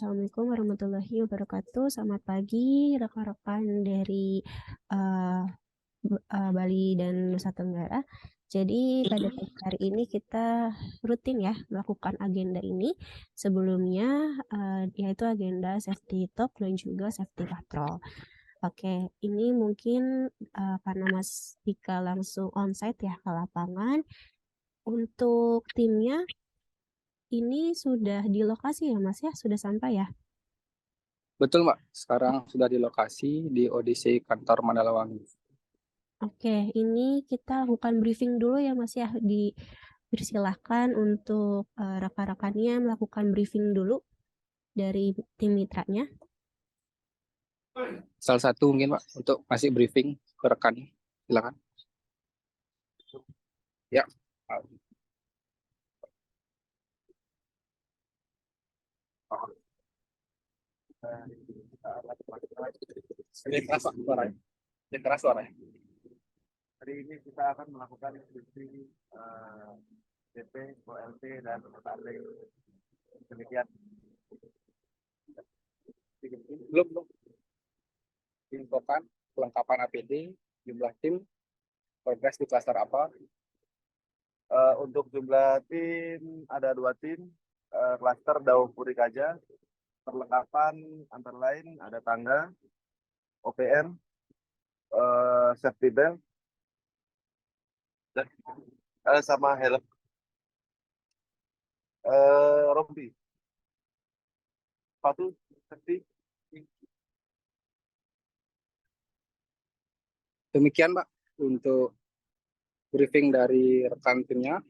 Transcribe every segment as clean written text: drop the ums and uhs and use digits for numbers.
Assalamualaikum warahmatullahi wabarakatuh. Selamat pagi rekan-rekan dari uh, Bali dan Nusa Tenggara. Jadi pada pagi hari ini kita rutin ya melakukan agenda ini. Sebelumnya yaitu agenda safety talk dan juga safety patrol. Oke, ini mungkin karena Mas Dika langsung onsite ya ke lapangan. Untuk timnya ini sudah di lokasi ya Mas ya, sudah sampai ya? Betul, Mbak. Sekarang sudah di lokasi di audisi kantor Mandalawangi. Oke, ini kita lakukan briefing dulu ya Mas ya. Dipersilahkan untuk rekan-rekannya melakukan briefing dulu dari tim mitranya. Salah satu mungkin, Pak, untuk masih briefing ke rekan. Silakan. Ya. Ini keras, Pak, suaranya. Ini keras suaranya. Hari ini kita akan melakukan briefing DP, OLT, dan OTT. Demikian. Belum. Infokan kelengkapan APD, jumlah tim, progres di klaster apa. Untuk jumlah tim, ada 2 tim. Klaster Daun Puri Kaja. Perlengkapan antara lain ada tangga, OPM, safety belt, dan sama helm. Rompi. Sepatu, safety. Demikian, Pak, untuk briefing dari rekan timnya.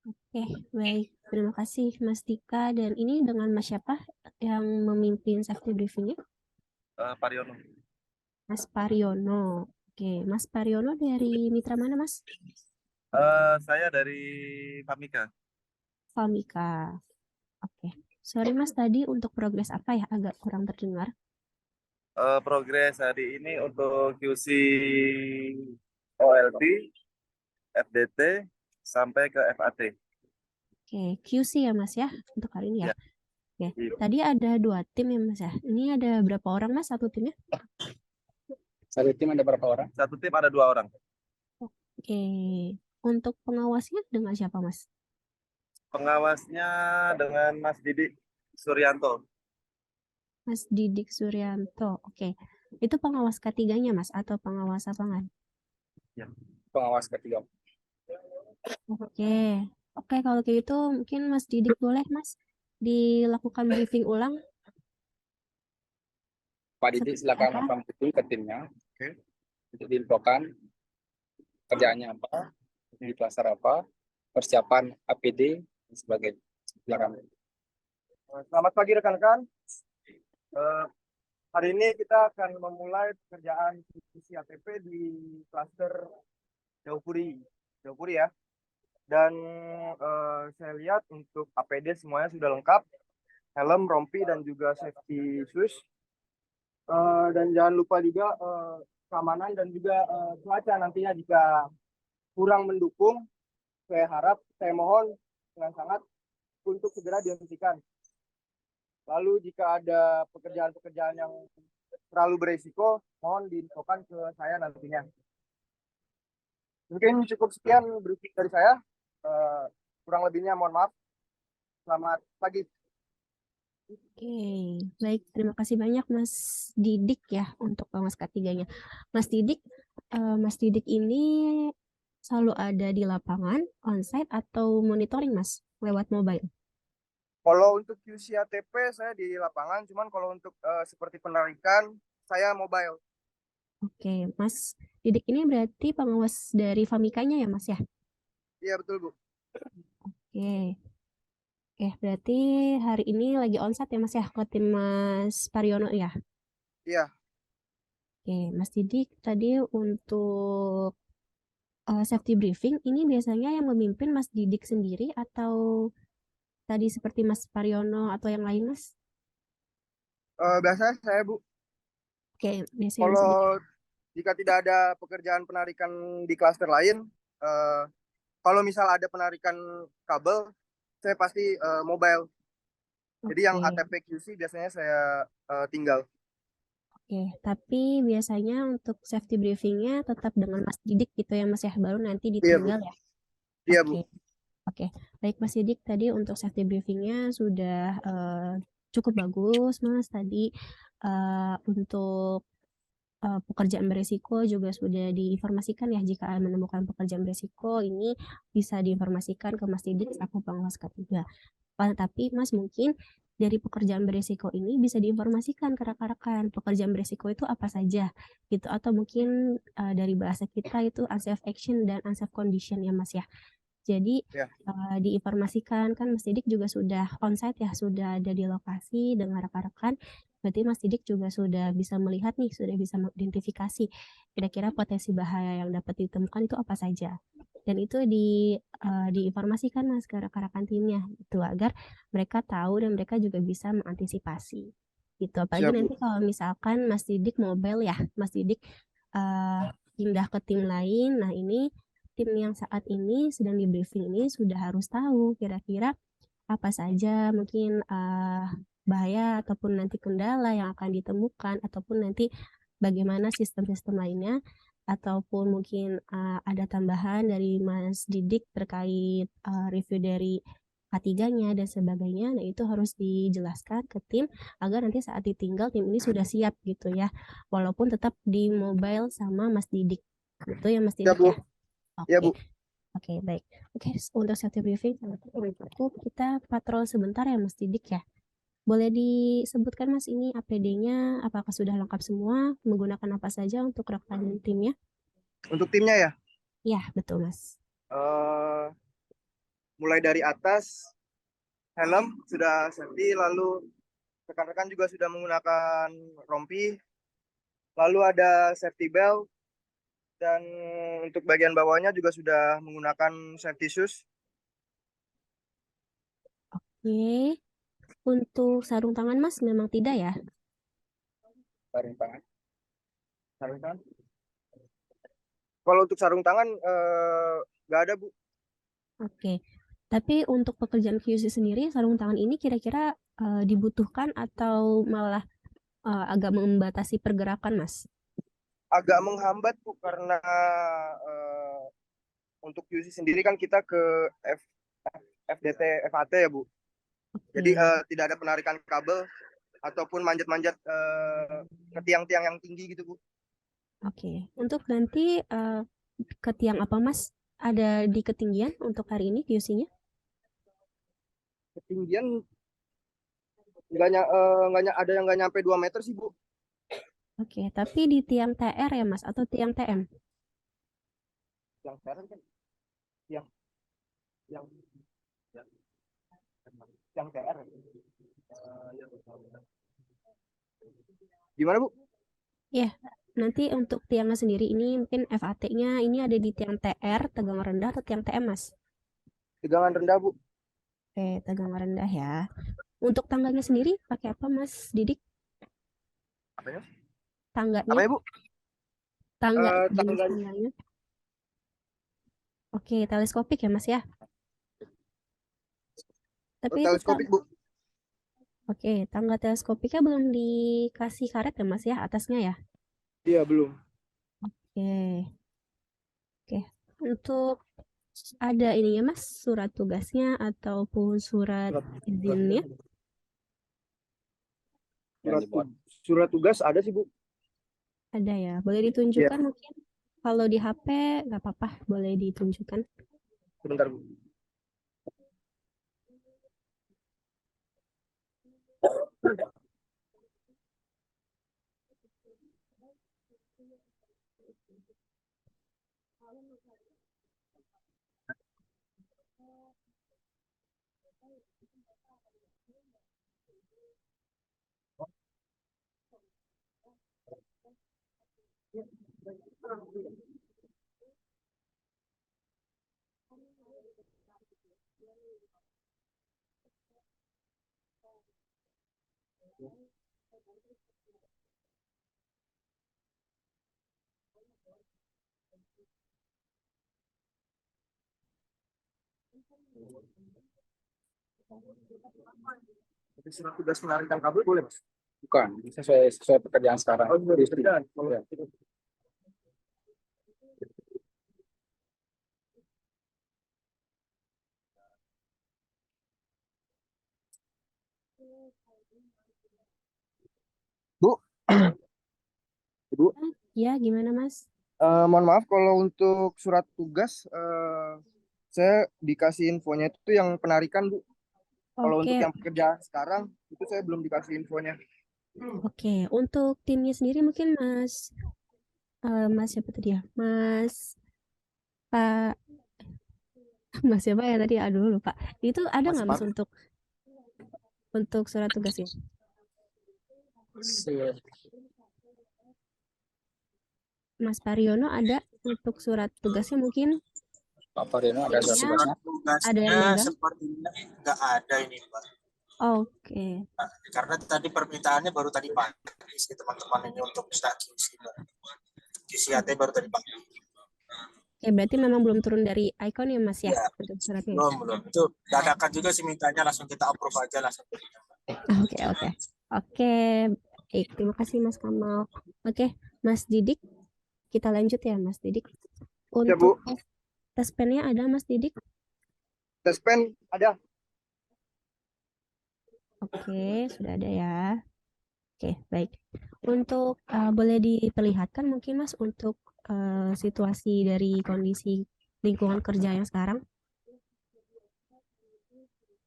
Oke, baik. Terima kasih Mas Dika. Dan ini dengan Mas siapa yang memimpin safety briefingnya? Pariono. Mas Pariono. Oke, Mas Pariono dari mitra mana Mas? Saya dari Famika. Famika. Oke. Sorry Mas, tadi untuk progres apa ya? Agak kurang terdengar. Progres hari ini untuk QC OLT, FDT, sampai ke FAT. Oke, QC ya Mas ya, untuk hari ini ya. Ya. Oke, tadi ada 2 tim ya Mas ya. Ini ada berapa orang Mas satu timnya? Satu tim ada berapa orang? Satu tim ada 2 orang. Oke, untuk pengawasnya dengan siapa Mas? Pengawasnya dengan Mas Didik Suryanto. Mas Didik Suryanto. Oke, itu pengawas ketiganya Mas atau pengawas lapangan? Ya. Pengawas ketiga. Oke, kalau kayak gitu mungkin Mas Didik boleh Mas dilakukan briefing ulang. Pak Didik, silakan lakukan briefing ke timnya. Oke. Untuk diinfokan kerjaannya apa, di klaster apa, persiapan APD, dan sebagainya. Silakan. Selamat pagi rekan-rekan. Hari ini kita akan memulai pekerjaan QC ATP di klaster Jauh Puri ya. Dan saya lihat untuk APD semuanya sudah lengkap, helm, rompi, dan juga safety shoes. Dan jangan lupa juga keamanan dan juga cuaca nantinya jika kurang mendukung, saya mohon dengan sangat untuk segera dihentikan. Lalu jika ada pekerjaan-pekerjaan yang terlalu beresiko, mohon diinfokan ke saya nantinya. Mungkin cukup sekian briefing dari saya. Kurang lebihnya mohon maaf. Selamat pagi. Oke, baik. Terima kasih banyak Mas Didik ya untuk pengawas ketiganya. Mas Didik ini selalu ada di lapangan, onsite atau monitoring Mas lewat mobile? Kalau untuk QC ATP saya di lapangan, cuman kalau untuk seperti penarikan saya mobile. Oke, Mas Didik ini berarti pengawas dari Famikanya ya Mas ya? Iya betul Bu. Oke. Oke, berarti hari ini lagi onsite ya Mas ya ke tim Mas Pariono ya? Iya. Oke, Mas Didik tadi untuk safety briefing ini biasanya yang memimpin Mas Didik sendiri atau tadi seperti Mas Pariono atau yang lain Mas? Biasanya saya Bu. Oke, biasanya Mas Didik. Kalau jika tidak ada pekerjaan penarikan di klaster lain, kalau misal ada penarikan kabel, saya pasti mobile. Jadi yang Oke. ATP QC biasanya saya tinggal. Oke, tapi biasanya untuk safety briefingnya tetap dengan Mas Didik gitu ya Mas ya, baru nanti Iya, Bu. ditinggal ya. Iya, Bu. Oke, oke. Baik Mas Didik, tadi untuk safety briefingnya sudah cukup bagus Mas. Tadi untuk pekerjaan beresiko juga sudah diinformasikan ya, jika menemukan pekerjaan beresiko ini bisa diinformasikan ke Mas Didik selaku pengawas ketiga. Tapi Mas mungkin dari pekerjaan beresiko ini bisa diinformasikan ke rekan-rekan pekerjaan beresiko itu apa saja gitu, atau mungkin dari bahasa kita itu unsafe action dan unsafe condition ya Mas ya. Jadi Ya. diinformasikan, kan Mas Didik juga sudah onsite ya, sudah ada di lokasi dengan rekan-rekan. Berarti Mas Didik juga sudah bisa melihat nih, sudah bisa mengidentifikasi kira-kira potensi bahaya yang dapat ditemukan itu apa saja. Dan itu diinformasikan Mas ke rekan-rekan timnya itu agar mereka tahu dan mereka juga bisa mengantisipasi. Gitu. Apalagi Siap, Bu. nanti kalau misalkan Mas Didik mobile ya, Mas Didik eh, pindah ke tim lain. Nah, ini tim yang saat ini sedang di briefing ini sudah harus tahu kira-kira apa saja mungkin bahaya ataupun nanti kendala yang akan ditemukan, ataupun nanti bagaimana sistem-sistem lainnya, ataupun mungkin ada tambahan dari Mas Didik terkait review dari K3-nya dan sebagainya. Nah, itu harus dijelaskan ke tim agar nanti saat ditinggal tim ini sudah siap gitu ya. Walaupun tetap di mobile sama Mas Didik. Gitu ya Mas Siap, Didik Bu. ya. Iya, Oke. Bu. Oke, baik. Oke, untuk safety briefing cukup. Kita patrol sebentar ya Mas Didik ya. Boleh disebutkan Mas ini APD-nya apakah sudah lengkap semua? Menggunakan apa saja untuk rekan timnya? Untuk timnya ya, Ya, betul Mas. eh, mulai dari atas, helm sudah safety, lalu rekan-rekan juga sudah menggunakan rompi, lalu ada safety belt, dan untuk bagian bawahnya juga sudah menggunakan safety shoes. Oke, untuk sarung tangan Mas memang tidak ya? Sarung tangan. Sarung tangan. Kalau untuk sarung tangan nggak ada, Bu. Oke, tapi untuk pekerjaan QC sendiri sarung tangan ini kira-kira dibutuhkan atau malah agak membatasi pergerakan Mas? Agak menghambat, Bu, karena eh, untuk QC sendiri kan kita ke F, FDT, FAT ya, Bu. Jadi Oke. tidak ada penarikan kabel ataupun manjat-manjat ke tiang-tiang yang tinggi gitu, Bu. Oke, untuk nanti ke tiang apa Mas? Ada di ketinggian untuk hari ini QC-nya? Ketinggian ada yang nggak nyampe 2 meter sih, Bu. Oke, tapi di tiang TR ya Mas atau tiang TM? Yang sekarang kan yang yang yang, yang TR. Gimana, Bu? Ya, nanti untuk tiangnya sendiri ini mungkin FAT-nya ini ada di tiang TR, tegangan rendah atau tiang TM Mas? Tegangan rendah, Bu. Oke, tegangan rendah ya. Untuk tangganya sendiri pakai apa Mas Didik? Apanya? Tangganya, Apa ya, Bu? tangga, jenis Tangga tangganya. Oke, teleskopik ya Mas ya. Tapi itu teleskopik, Bu. oke, tangga teleskopiknya belum dikasih karet ya Mas ya atasnya ya. Iya, belum. Oke. Oke, untuk ada ininya Mas, surat tugasnya ataupun surat izinnya Yang dibuat. Surat tugas ada sih, Bu. ada ya. Boleh Iya, ditunjukkan mungkin kalau di HP nggak apa-apa, boleh ditunjukkan. sebentar, Bu. Surat tugas penarikan kabel boleh, Mas? Bukan, sesuai pekerjaan sekarang. Oh, pekerjaan. Ya. Bu, Ibu, Ya, gimana Mas? mohon maaf kalau untuk surat tugas saya dikasih infonya itu yang penarikan, Bu. Kalau untuk Oke, yang pekerjaan sekarang itu saya belum dikasih infonya. oke. Untuk timnya sendiri mungkin Mas siapa tadi ya? Pak, Mas siapa ya tadi? Aduh lupa. Itu ada Mas nggak Mas Pat, untuk surat tugasnya? Mas Pariono ada untuk surat tugasnya mungkin Pak Farino ada surat timnya tugasnya. ada yang Tugasnya megang? sepertinya nggak ada ini, Mbak. Oke. Karena tadi permintaannya baru tadi pagi sih teman-teman ini untuk minta QC. QC-AT baru tadi pagi. Oke, berarti memang belum turun dari icon ya Mas ya Ya, untuk suratnya. belum. Itu dadakan juga sih mintanya, langsung kita approve aja langsung. Oke, oke. Oke, baik. Terima kasih Mas Kamal. Oke, Mas Didik, kita lanjut ya Mas Didik. ya Bu. Untuk tes pennya ada Mas Didik? Tes pen ada. Oke, sudah ada ya. Oke, baik. Untuk boleh diperlihatkan mungkin Mas untuk situasi dari kondisi lingkungan kerja yang sekarang.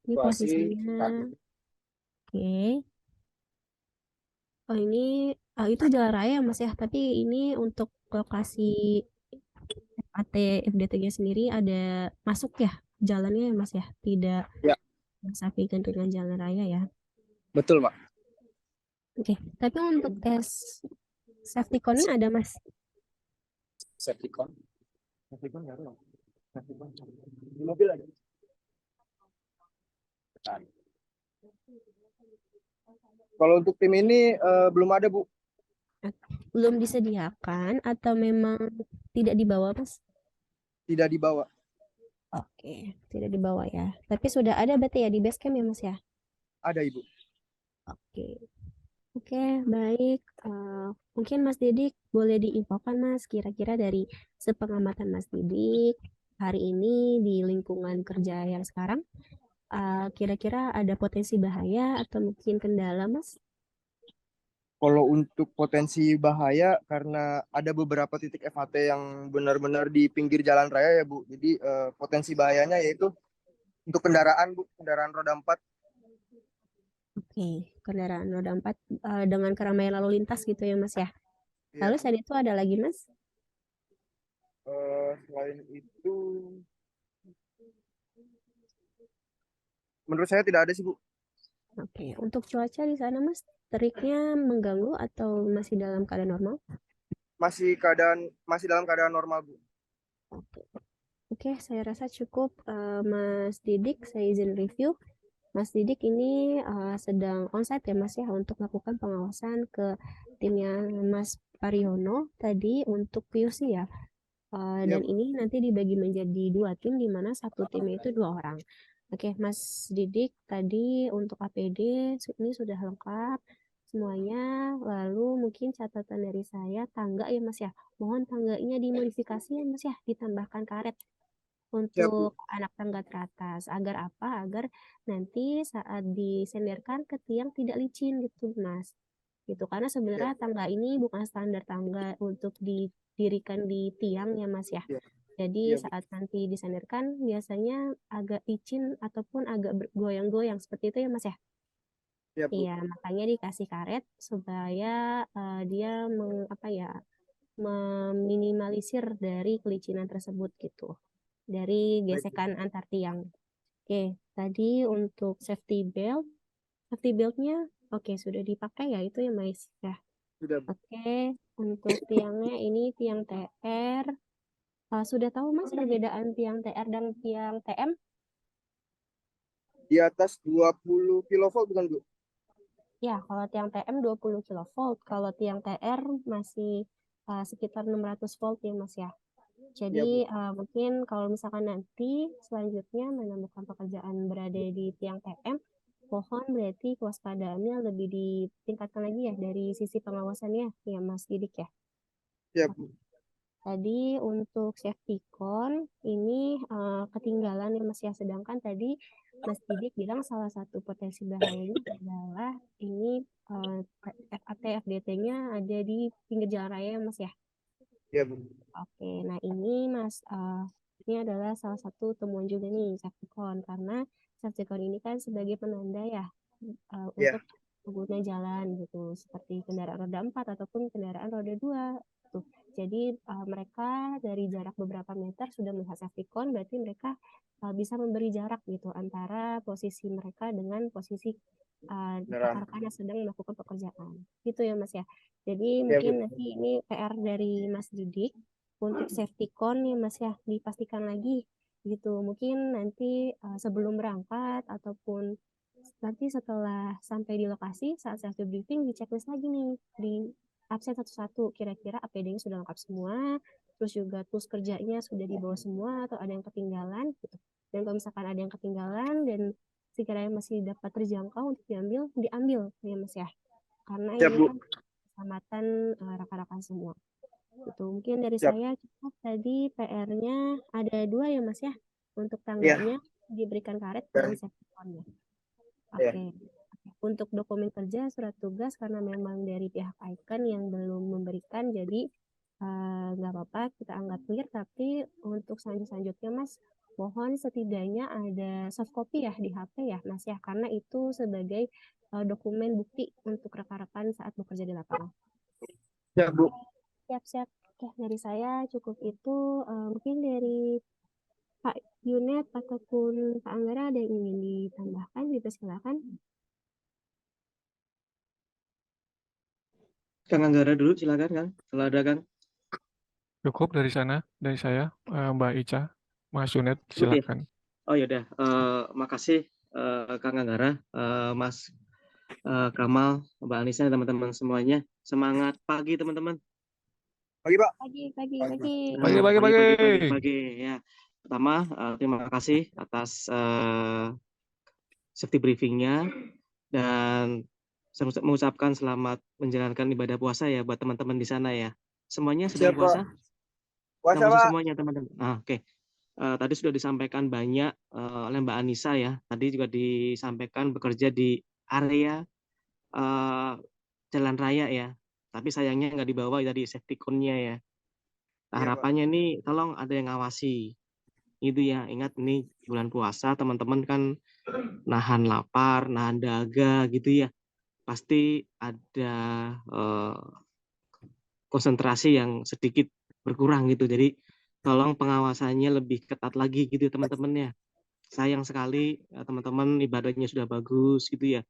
Ini Situasi posisinya. Oke. Oh ini itu jalan raya Mas ya, tapi ini untuk lokasi FAT FDT-nya sendiri ada masuk ya jalannya ya Mas ya, tidak Ya, bersampingan dengan jalan raya ya. betul, Pak. Oke, tapi untuk tes safety cone-nya ada Mas? Septicon. Di mobil ada. Kalau untuk tim ini belum ada, Bu. Belum disediakan atau memang tidak dibawa Mas? Tidak dibawa. Oke, tidak dibawa ya. Tapi sudah ada berarti ya di base camp ya Mas ya? Ada, Ibu. Oke. Oke, baik. Mungkin Mas Didik boleh diinfokan Mas, kira-kira dari sepengamatan Mas Didik hari ini di lingkungan kerja yang sekarang, kira-kira ada potensi bahaya atau mungkin kendala Mas? Kalau untuk potensi bahaya karena ada beberapa titik FHT yang benar-benar di pinggir jalan raya ya Bu. Jadi potensi bahayanya yaitu untuk kendaraan Bu, kendaraan roda 4. Oke, kendaraan roda 4 dengan keramaian lalu lintas gitu ya Mas ya. Ya. Lalu saat itu ada lagi Mas? Selain itu menurut saya tidak ada sih Bu. Oke, untuk cuaca di sana Mas, teriknya mengganggu atau masih dalam keadaan normal? Masih dalam keadaan normal Bu. Oke. Oke, saya rasa cukup Mas Didik, saya izin review. Mas Didik ini sedang onsite ya Mas ya untuk melakukan pengawasan ke timnya Mas Pariono tadi untuk PUC ya. Iya, Dan Bu. ini nanti dibagi menjadi 2 tim di mana satu timnya itu 2 orang. Oke, Mas Didik tadi untuk APD ini sudah lengkap semuanya. Lalu mungkin catatan dari saya tangga ya Mas ya. Mohon tangganya dimodifikasi ya Mas ya, ditambahkan karet Siap Bu. untuk anak tangga teratas. Agar apa? Agar nanti saat disenderkan ke tiang tidak licin gitu Mas. Gitu. Karena sebenarnya tangga ini bukan standar tangga untuk didirikan di tiang ya Mas ya. Iya. Jadi Iya, Bu. saat nanti disandarkan biasanya agak licin ataupun agak bergoyang-goyang seperti itu ya Mas ya. Iya, Bu. Iya, makanya dikasih karet supaya dia meminimalisir dari kelicinan tersebut gitu. Dari Baik, Bu. gesekan antar tiang. Oke, tadi untuk safety beltnya oke sudah dipakai ya itu ya Mas ya. Sudah Bu. Oke, untuk tiangnya ini tiang TR. Sudah tahu Mas perbedaan tiang TR dan tiang TM? Di atas 20 kilovolt bukan Bu? Ya, kalau tiang TM 20 kilovolt, kalau tiang TR masih sekitar 600 volt ya Mas ya. Iya, Bu. Jadi mungkin kalau misalkan nanti selanjutnya menemukan pekerjaan berada di tiang TM, pohon berarti kewaspadaannya lebih ditingkatkan lagi ya dari sisi pengawasannya ya Mas Didik ya. Ya, Tadi untuk safety con ini ketinggalan ya Mas ya. Sedangkan tadi Mas Didik bilang salah satu potensi bahayanya adalah ini FAT FDT-nya ada di pinggir jalan raya ya Mas ya. ya Bu. Oke, nah ini Mas, ini adalah salah satu temuan juga nih Safety-Con karena Safety-Con ini kan sebagai penanda ya Ya, untuk pengguna jalan gitu, seperti kendaraan roda 4 ataupun kendaraan roda 2 tuh. Jadi mereka dari jarak beberapa meter sudah melihat Safety-Con, berarti mereka bisa memberi jarak gitu antara posisi mereka dengan posisi beneran. rekan-rekan yang sedang melakukan pekerjaan. Gitu ya Mas ya. Jadi Ya Bu. mungkin nanti ini PR dari Mas Didik untuk safety con ya Mas ya dipastikan lagi gitu. Mungkin nanti sebelum berangkat ataupun nanti setelah sampai di lokasi saat safety briefing di checklist lagi nih di absen satu-satu kira-kira APD-nya sudah lengkap semua, terus juga tools kerjanya sudah dibawa semua atau ada yang ketinggalan gitu. Dan kalau misalkan ada yang ketinggalan dan sekiranya masih dapat terjangkau untuk diambil ya Mas ya. Karena Ya ini Bu. kan keselamatan rekan-rekan semua. Itu mungkin dari Siap. saya cukup tadi PR-nya ada 2 ya Mas ya. Untuk Iya. tangganya diberikan karet dan safety con-nya. Iya. Oke. Untuk dokumen kerja surat tugas karena memang dari pihak Icon yang belum memberikan jadi nggak apa-apa kita anggap clear, tapi untuk selanjutnya Mas mohon setidaknya ada soft copy ya di HP ya Mas ya, karena itu sebagai dokumen bukti untuk rekan-rekan saat bekerja di lapangan. Ya Bu. Siap-siap. Oke, dari saya cukup itu. Mungkin dari Pak Yunet ataupun Pak Anggara ada yang ingin ditambahkan, dipersilakan. Kang Anggara dulu, silakan Kang. Kalau ada Kang. Cukup dari saya, Mbak Ica, Mas Yunet, Oke. silakan. Oh yaudah, makasih Kang Anggara, Mas Kamal, Mbak Anissa, teman-teman semuanya. Semangat pagi teman-teman. Pagi Pak. Pagi. Pagi. Ya. Pertama, terima kasih atas safety briefingnya dan saya mengucapkan selamat menjalankan ibadah puasa ya buat teman-teman di sana ya. Semuanya sedang Siap, Pak. puasa? Puasa Sedang puasa Pak. semuanya teman-teman. Oke. Tadi sudah disampaikan banyak oleh Mbak Anissa ya. Tadi juga disampaikan bekerja di area jalan raya ya. Tapi sayangnya nggak dibawa tadi safety con-nya ya. Iya, Pak. Harapannya nih tolong ada yang ngawasi. Itu ya, ingat ini bulan puasa teman-teman kan nahan lapar, nahan dahaga gitu ya. Pasti ada konsentrasi yang sedikit berkurang gitu. Jadi tolong pengawasannya lebih ketat lagi gitu teman-teman ya. Sayang sekali teman-teman ibadahnya sudah bagus gitu ya.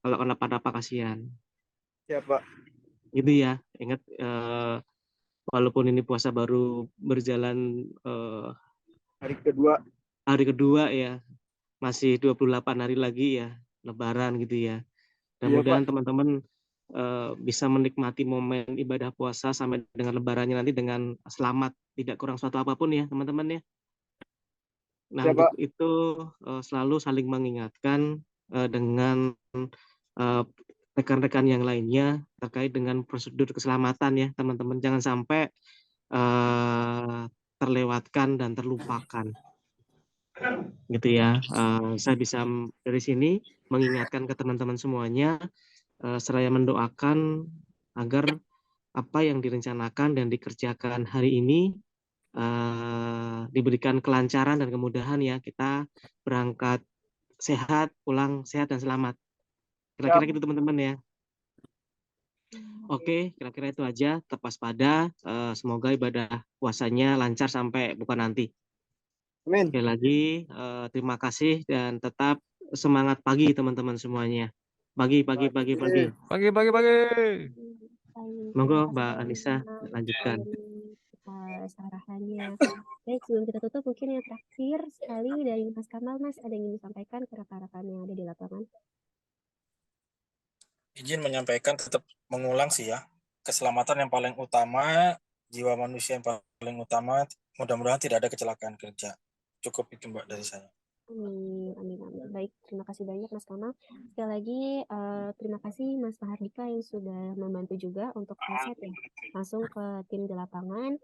Kalau kenapa-napa kasihan. Siap Pak. Gitu ya. Ingat walaupun ini puasa baru berjalan hari kedua ya. Masih 28 hari lagi ya Lebaran gitu ya. Mudah-mudahan teman-teman bisa menikmati momen ibadah puasa sampai dengan Lebarannya nanti dengan selamat, tidak kurang suatu apapun ya teman-teman ya. Nah Ya, untuk Pak. itu selalu saling mengingatkan dengan rekan-rekan yang lainnya terkait dengan prosedur keselamatan ya teman-teman. Jangan sampai terlewatkan dan terlupakan. Gitu ya. Saya bisa dari sini mengingatkan ke teman-teman semuanya, seraya mendoakan agar apa yang direncanakan dan dikerjakan hari ini diberikan kelancaran dan kemudahan ya, kita berangkat sehat, pulang sehat dan selamat. Kira-kira gitu teman-teman ya. Oke, kira-kira itu aja. Tetap waspada. Semoga ibadah puasanya lancar sampai buka nanti. Amin. Sekali lagi terima kasih dan tetap semangat pagi teman-teman semuanya. Pagi. Monggo Mbak Anissa lanjutkan. Arahannya. Baik, sebelum kita tutup mungkin yang terakhir sekali dari Mas Kamal, Mas ada yang ingin disampaikan ke rekan-rekan yang ada di lapangan? Izin menyampaikan, tetap mengulang sih ya, keselamatan yang paling utama, jiwa manusia yang paling utama, mudah-mudahan tidak ada kecelakaan kerja. Cukup itu Mbak dari saya. Amin, amin, amin. Baik, terima kasih banyak Mas Kamal. Sekali lagi terima kasih Mas Mahardika yang sudah membantu juga untuk translate ya. Langsung ke tim di lapangan.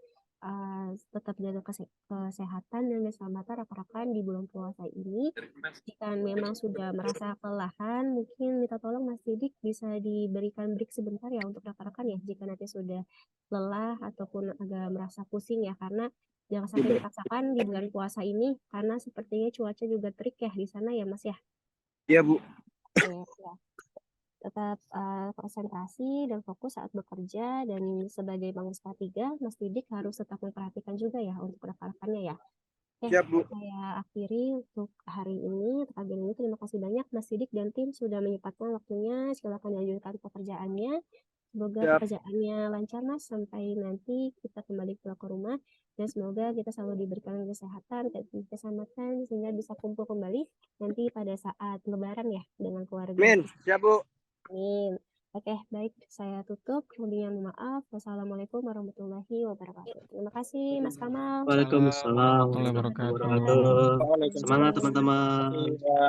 Tetap jaga kesehatan dan keselamatan rekan-rekan di bulan puasa ini. Jika memang sudah merasa kelelahan, mungkin minta tolong Mas Didik bisa diberikan break sebentar ya untuk rekan-rekan ya. Jika nanti sudah lelah ataupun agak merasa pusing ya, karena jangan sampai dipaksakan di bulan puasa ini karena sepertinya cuaca juga terik ya di sana ya Mas ya. Iya Bu. Oke, ya. Tetap konsentrasi dan fokus saat bekerja, dan sebagai Bangsa 3, Mas Didik harus tetap memperhatikan juga ya untuk rekan-rekannya ya. Oke, Siap Bu. saya akhiri untuk hari ini, untuk pagi ini. Terima kasih banyak Mas Didik dan tim sudah menyempatkan waktunya. Silakan dilanjutkan pekerjaannya. Semoga Siap. pekerjaannya lancar Mas sampai nanti kita kembali pulang ke rumah, dan semoga kita selalu diberikan kesehatan dan keselamatan sehingga bisa kumpul kembali nanti pada saat Lebaran ya dengan keluarga. Amin. Siap Bu. Amin. Oke, baik, saya tutup. Kemudian maaf. Wassalamualaikum warahmatullahi wabarakatuh. Terima kasih Mas Kamal. Waalaikumsalam warahmatullahi wabarakatuh. warahmatullahi wabarakatuh. Waalaikumsalam. Semangat teman-teman. Iya.